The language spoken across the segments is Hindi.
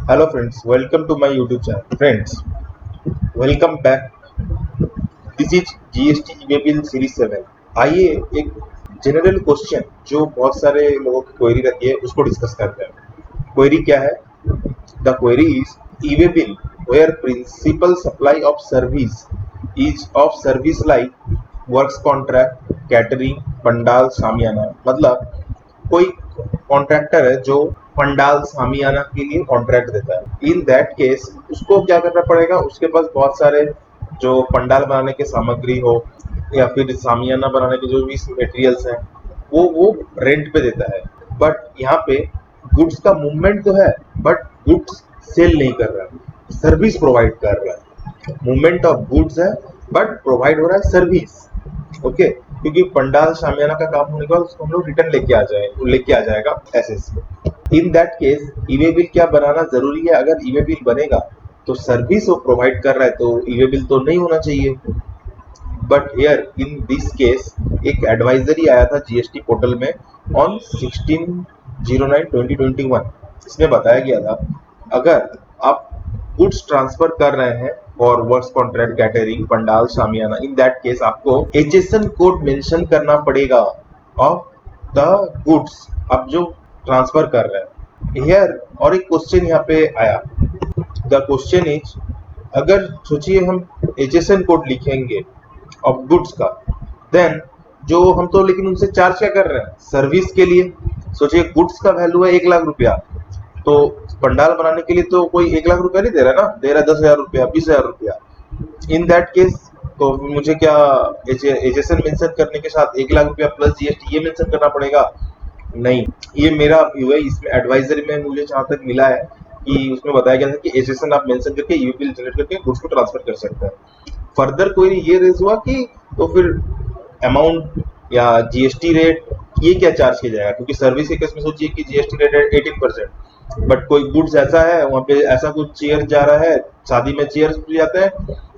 Hello friends, welcome to my YouTube channel. Friends, welcome back. This is GST e-way bill series 7। आइए एक जनरल क्वेश्चन जो बहुत सारे लोगों की क्वेरी रहती है उसको डिस्कस करते हैं। क्वेरी क्या है? The query is e-way bill where principal supply of service is of service like works contract, catering, pandal, shamiana. मतलब कोई कॉन्ट्रैक्टर है जो पंडाल सामियाना के लिए कॉन्ट्रैक्ट देता है। इन दैट केस उसको क्या करना पड़ेगा? उसके पास बहुत सारे जो पंडाल बनाने के सामग्री हो या फिर सामियाना बनाने के जो भी मटेरियल्स हैं वो रेंट पे देता है। बट यहाँ पे गुड्स का मूवमेंट तो है, बट गुड्स सेल नहीं कर रहा है, सर्विस प्रोवाइड कर रहा है। मूवमेंट ऑफ गुड्स है बट प्रोवाइड हो रहा है सर्विस। ओके, क्योंकि पंडाल शामियाना का काम होने के बाद उसको हम लोग रिटर्न लेके आ जाएगा एसएस में। इन दैट केस ईवे बिल क्या बनाना जरूरी है? अगर ईवे बिल बनेगा तो सर्विस वो प्रोवाइड कर रहा है तो ईवे बिल तो नहीं होना चाहिए। But here in this case एक एडवाइजरी आया था जीएसटी पोर्टल में ऑन 16/09/2021। इसमें बताया गया था अगर आप गुड्स ट्रांसफर कर रहे हैं और works contract, catering, pandal, shamiana, in that case आपको एचएसएन कोड मेंशन करना पड़ेगा ऑफ द गुड्स आप जो ट्रांसफर कर रहे हैं। हियर और एक क्वेश्चन यहाँ पे आया। द क्वेश्चन इज, अगर सोचिए हम एचएसएन कोड लिखेंगे ऑफ गुड्स का, देन जो हम तो लेकिन उनसे चार्ज क्या कर रहे हैं? सर्विस के लिए। सोचिए गुड्स का वैल्यू है 1,00,000 रुपया, तो पंडाल बनाने के लिए तो कोई 1,00,000 रुपया नहीं दे रहा ना, दे रहा है 10,000 रुपया, 20,000 रुपया। इन दैट केस तो मुझे क्या एचएसएन मेंशन करने के साथ 1,00,000 रुपया प्लस जीएसटी ये मेंशन करना पड़ेगा? नहीं, ये मेरा व्यू है। इसमें एडवाइजरी में मुझे जहाँ तक मिला है कि उसमें बताया गया था कि एचएसएन आप मेंशन करके ईवे बिल जनरेट करके गुड्स को ट्रांसफर कर सकते हैं। फर्दर कोई ये रेज हुआ कि तो फिर अमाउंट या जीएसटी रेट ये क्या चार्ज किया जाएगा? क्योंकि सर्विस के केस में सोचिए कि जीएसटी रेट है 18%, बट कोई गुड्स ऐसा है वहाँ पे ऐसा कुछ चेयर जा रहा है, शादी में चेयर्स जाते हैं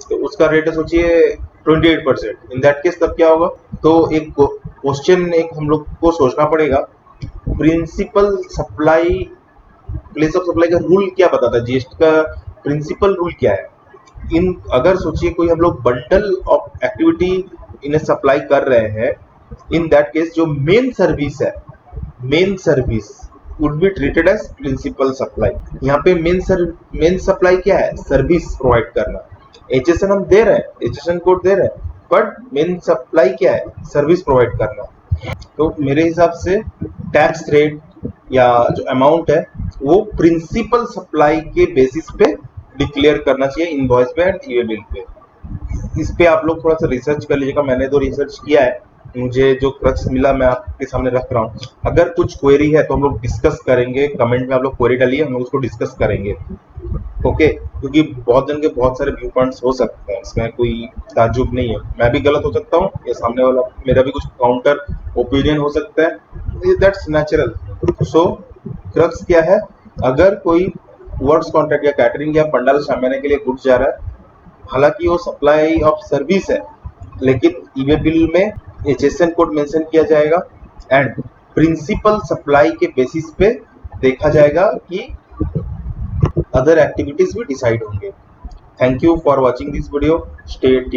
तो उसका रेट है सोचिए 28%। इन दैट केस तब क्या होगा? तो एक क्वेश्चन एक हम लोग को सोचना पड़ेगा, principal supply, place of supply का रूल क्या बताता है? जीएसटी का प्रिंसिपल रूल क्या है? इन अगर सोचिए कोई हम लोग बंडल ऑफ एक्टिविटी इन्हें सप्लाई कर रहे हैं, इन दैट केस जो मेन सर्विस है, main service would be treated as principal supply. यहाँ पे मेन सप्लाई क्या है? सर्विस प्रोवाइड करना। एचएसएन हम दे रहे हैं, एचएसएन कोड दे रहे हैं, बट मेन सप्लाई क्या है? सर्विस प्रोवाइड करना। तो मेरे हिसाब से टैक्स रेट या जो अमाउंट है वो प्रिंसिपल सप्लाई के बेसिस पे डिक्लेयर करना चाहिए इनवॉइस पे एंड ईवे बिल पे। इस पे आप लोग थोड़ा सा रिसर्च कर लीजिएगा। मैंने तो रिसर्च किया है, मुझे जो क्रक्स मिला मैं आपके सामने रख रहा हूँ। अगर कुछ क्वेरी है तो हम लोग डिस्कस करेंगे, कमेंट में आप लोग क्वेरी डालिए, हम लोग उसको डिस्कस करेंगे। ओके, क्योंकि बहुत जन के बहुत सारे व्यू पॉइंट्स हो सकते हैं, इसमें कोई ताज्जुब नहीं है। मैं भी गलत हो सकता हूँ या सामने वाला मेरा भी कुछ काउंटर ओपिनियन हो सकता है, दैट्स नेचुरल। सो क्रक्स क्या है? अगर कोई वर्क्स कॉन्ट्रैक्ट या कैटरिंग या पंडाल शामियाना के लिए गुड्स जा रहा है, हालांकि वो सप्लाई ऑफ सर्विस है, लेकिन ईवे बिल में एचएसएन कोड मेंशन किया जाएगा एंड प्रिंसिपल सप्लाई के बेसिस पे देखा जाएगा कि अदर एक्टिविटीज भी डिसाइड होंगे। Thank you for watching this video, stay tuned.